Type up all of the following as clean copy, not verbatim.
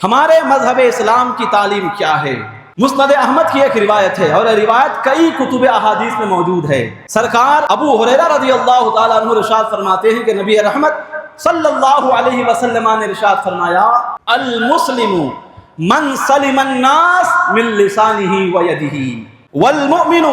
ہمارے مذہب اسلام کی تعلیم کیا ہے؟ مسند احمد کی ایک روایت ہے اور یہ روایت کئی کتب احادیث میں موجود ہے۔ سرکار ابو ہریرہ رضی اللہ تعالیٰ عنہ ارشاد فرماتے ہیں کہ نبی رحمت صلی اللہ علیہ وسلم نے ارشاد فرمایا، المسلم من سلم الناس من لسانہ ویدہ والمؤمن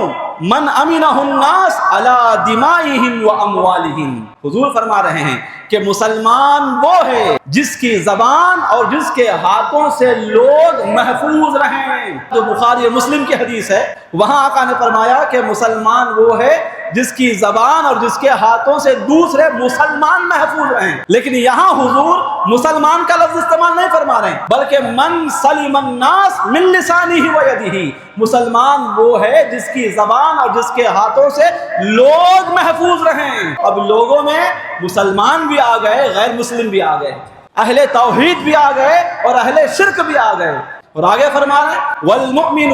من امنہ الناس علی دمائہم واموالہم۔ حضور فرما رہے ہیں کہ مسلمان وہ ہے جس کی زبان اور جس کے ہاتھوں سے لوگ محفوظ رہیں۔ تو بخاری مسلم کی حدیث ہے، وہاں آقا نے فرمایا کہ مسلمان وہ ہے جس کی زبان اور جس کے ہاتھوں سے دوسرے مسلمان محفوظ رہیں، لیکن یہاں حضور مسلمان کا لفظ استعمال نہیں فرما رہے ہیں، بلکہ من سلم الناس من لسانہ ویدہ، مسلمان وہ ہے جس کی زبان اور جس کے ہاتھوں سے لوگ محفوظ رہیں۔ اب لوگوں میں مسلمان بھی آ گئے، غیر مسلم بھی آ گئے، اہل توحید بھی آ گئے اور اہل شرک بھی آ گئے، اور آگے فرما رہے ہیں والمؤمن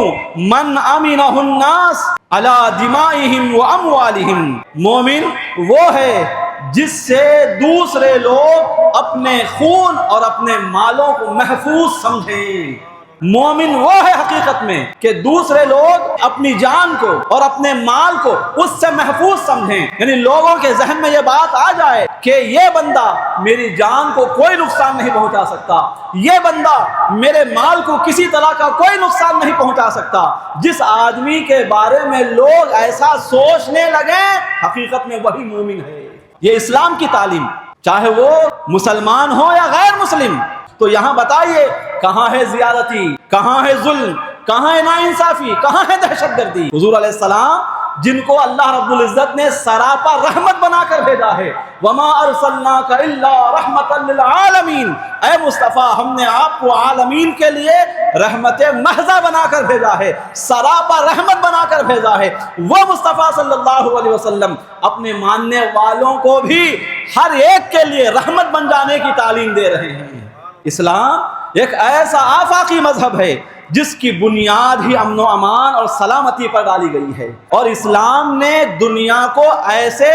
من امنہ الناس علی دمائہم واموالہم، مومن وہ ہے جس سے دوسرے لوگ اپنے خون اور اپنے مالوں کو محفوظ سمجھیں۔ مومن وہ ہے حقیقت میں کہ دوسرے لوگ اپنی جان کو اور اپنے مال کو اس سے محفوظ سمجھیں، یعنی لوگوں کے ذہن میں یہ بات آ جائے کہ یہ بندہ میری جان کو کوئی نقصان نہیں پہنچا سکتا، یہ بندہ میرے مال کو کسی طرح کا کوئی نقصان نہیں پہنچا سکتا۔ جس آدمی کے بارے میں لوگ ایسا سوچنے لگیں، حقیقت میں وہی مومن ہے۔ یہ اسلام کی تعلیم، چاہے وہ مسلمان ہو یا غیر مسلم۔ تو یہاں بتائیے کہاں ہے زیادتی، کہاں ہے ظلم، کہاں ہے ناانصافی، کہاں ہے دہشت گردی؟ حضور علیہ السلام جن کو اللہ رب العزت نے سراپا رحمت بنا کر بھیجا ہے، وما ارسلناک الا رحمتا للعالمین، اے مصطفیٰ ہم نے آپ کو عالمین کے لیے رحمت محضہ بنا کر بھیجا ہے، سراپا رحمت بنا کر بھیجا ہے۔ وہ مصطفیٰ صلی اللہ علیہ وسلم اپنے ماننے والوں کو بھی ہر ایک کے لیے رحمت بن جانے کی تعلیم دے رہے ہیں۔ اسلام ایک ایسا آفاقی مذہب ہے جس کی بنیاد ہی امن و امان اور سلامتی پر ڈالی گئی ہے، اور اسلام نے دنیا کو ایسے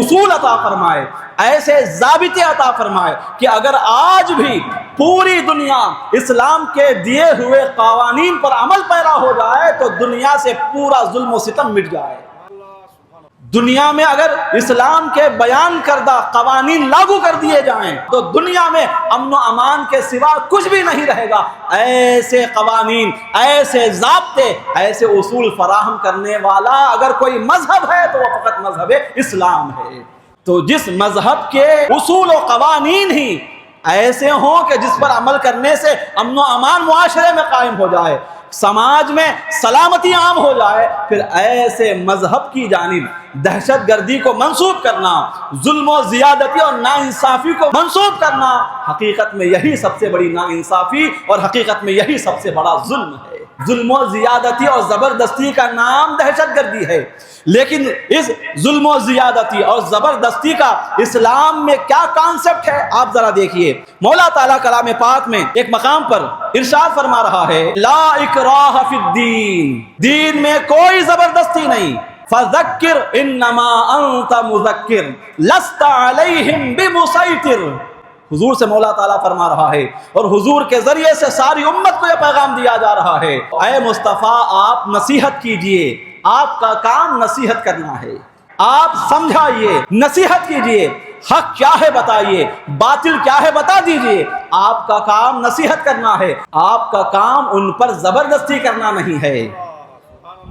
اصول عطا فرمائے، ایسے ضابطے عطا فرمائے کہ اگر آج بھی پوری دنیا اسلام کے دیے ہوئے قوانین پر عمل پیرا ہو جائے تو دنیا سے پورا ظلم و ستم مٹ جائے۔ دنیا میں اگر اسلام کے بیان کردہ قوانین لاگو کر دیے جائیں تو دنیا میں امن و امان کے سوا کچھ بھی نہیں رہے گا۔ ایسے قوانین، ایسے ضابطے، ایسے اصول فراہم کرنے والا اگر کوئی مذہب ہے تو وہ فقط مذہب اسلام ہے۔ تو جس مذہب کے اصول و قوانین ہی ایسے ہوں کہ جس پر عمل کرنے سے امن و امان معاشرے میں قائم ہو جائے، سماج میں سلامتی عام ہو جائے، پھر ایسے مذہب کی جانب دہشت گردی کو منسوب کرنا، ظلم و زیادتی اور ناانصافی کو منسوب کرنا، حقیقت میں یہی سب سے بڑی ناانصافی اور حقیقت میں یہی سب سے بڑا ظلم ہے۔ ظلم و زیادتی اور زبردستی کا نام دہشت گردی ہے، لیکن اس ظلم و زیادتی اور زبردستی کا اسلام میں کیا کانسیپٹ ہے آپ ذرا دیکھیے۔ مولا تعالیٰ کلام پاک میں ایک مقام پر ارشاد فرما رہا ہے، لا اکراہ فی الدین، دین میں کوئی زبردستی نہیں، فذکر انما انت مذکر لست علیہم بمسیطر۔ حضور سے مولا تعالیٰ فرما رہا ہے اور حضور کے ذریعے سے ساری امت کو یہ پیغام دیا جا رہا ہے، اے مصطفیٰ آپ نصیحت کیجئے، آپ کا کام نصیحت کرنا ہے، آپ سمجھائیے، نصیحت کیجئے، حق کیا ہے بتائیے، باطل کیا ہے بتا دیجئے۔ آپ کا کام نصیحت کرنا ہے، آپ کا کام ان پر زبردستی کرنا نہیں ہے۔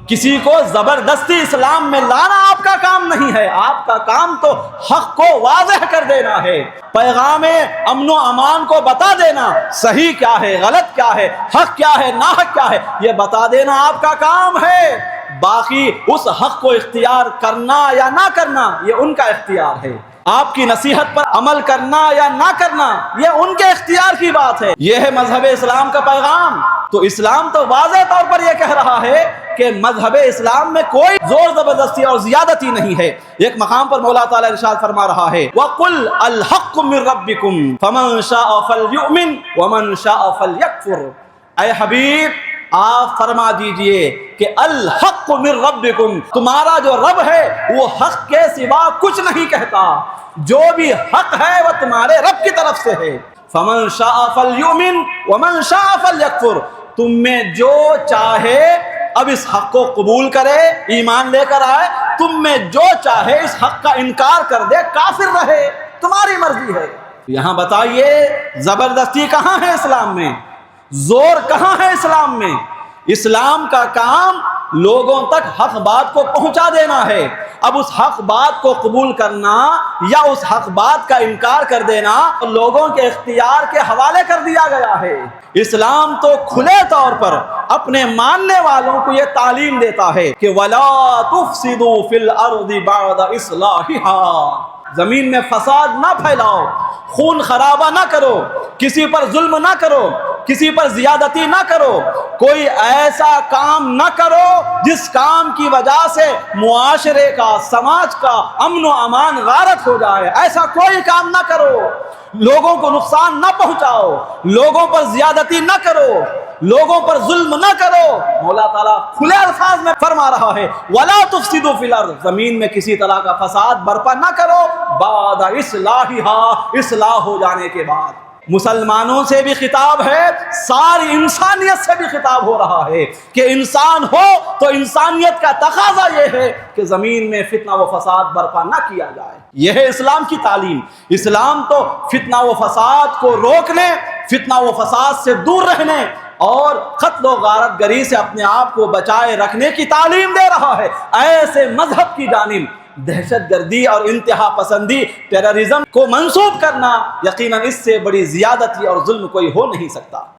کسی کو زبردستی اسلام میں لانا آپ کا کام نہیں ہے، آپ کا کام تو حق کو واضح کر دینا ہے، پیغام امن و امان کو بتا دینا، صحیح کیا ہے، غلط کیا ہے، حق کیا ہے، ناحق کیا ہے، یہ بتا دینا آپ کا کام ہے۔ باقی اس حق کو اختیار کرنا یا نہ کرنا یہ ان کا اختیار ہے، آپ کی نصیحت پر عمل کرنا یا نہ کرنا یہ ان کے اختیار کی بات ہے۔ یہ ہے مذہب اسلام کا پیغام۔ تو اسلام تو واضح طور پر یہ کہہ رہا ہے کہ مذہب اسلام میں کوئی زور زبردستی اور زیادتی نہیں ہے۔ ایک مقام پر مولا تعالیٰ ارشاد فرما رہا ہے، وَقُلْ الْحَقُّ مِنْ رَبِّكُمْ فَمَنْ شَاءَ فَلْيُؤْمِنْ وَمَنْ شَاءَ فَلْيَكْفُرْ۔ اے حبیب آپ فرما دیجئے کہ الحق من ربکم، تمہارا جو رب ہے وہ حق کے سوا کچھ نہیں کہتا، جو بھی حق ہے وہ تمہارے رب کی طرف سے ہے۔ فمن شاء فلیؤمن ومن شاء فلیکفر، تم میں جو چاہے اب اس حق کو قبول کرے، ایمان لے کر آئے، تم میں جو چاہے اس حق کا انکار کر دے، کافر رہے، تمہاری مرضی ہے۔ یہاں بتائیے زبردستی کہاں ہے اسلام میں؟ زور کہاں ہے اسلام میں؟ اسلام کا کام لوگوں تک حق بات کو پہنچا دینا ہے۔ اب اس حق بات کو قبول کرنا یا اس حق بات کا انکار کر دینا لوگوں کے اختیار کے حوالے کر دیا گیا ہے۔ اسلام تو کھلے طور پر اپنے ماننے والوں کو یہ تعلیم دیتا ہے کہ وَلَا تُفْسِدُوا فِي الْأَرْضِ بَعْدَ إِصْلَاحِهَا، زمین میں فساد نہ پھیلاؤ، خون خرابہ نہ کرو، کسی پر ظلم نہ کرو، کسی پر زیادتی نہ کرو، کوئی ایسا کام نہ کرو جس کام کی وجہ سے معاشرے کا، سماج کا امن و امان غارت ہو جائے، ایسا کوئی کام نہ کرو، لوگوں کو نقصان نہ پہنچاؤ، لوگوں پر زیادتی نہ کرو، لوگوں پر ظلم نہ کرو۔ مولا تعالیٰ کھلے الفاظ میں فرما رہا ہے وَلَا تُفْسِدُوا فِي الْأَرْضِ، زمین میں کسی طرح کا فساد برپا نہ کرو، بعد اصلاحها، اصلاح ہو جانے کے بعد۔ مسلمانوں سے بھی خطاب ہے، ساری انسانیت سے بھی خطاب ہو رہا ہے کہ انسان ہو تو انسانیت کا تقاضا یہ ہے کہ زمین میں فتنہ و فساد برپا نہ کیا جائے۔ یہ ہے اسلام کی تعلیم۔ اسلام تو فتنہ و فساد کو روکنے، فتنہ و فساد سے دور رہنے اور قتل و غارت گری سے اپنے آپ کو بچائے رکھنے کی تعلیم دے رہا ہے۔ ایسے مذہب کی جانب دہشت گردی اور انتہا پسندی، ٹیررزم کو منسوب کرنا، یقیناً اس سے بڑی زیادتی اور ظلم کوئی ہو نہیں سکتا۔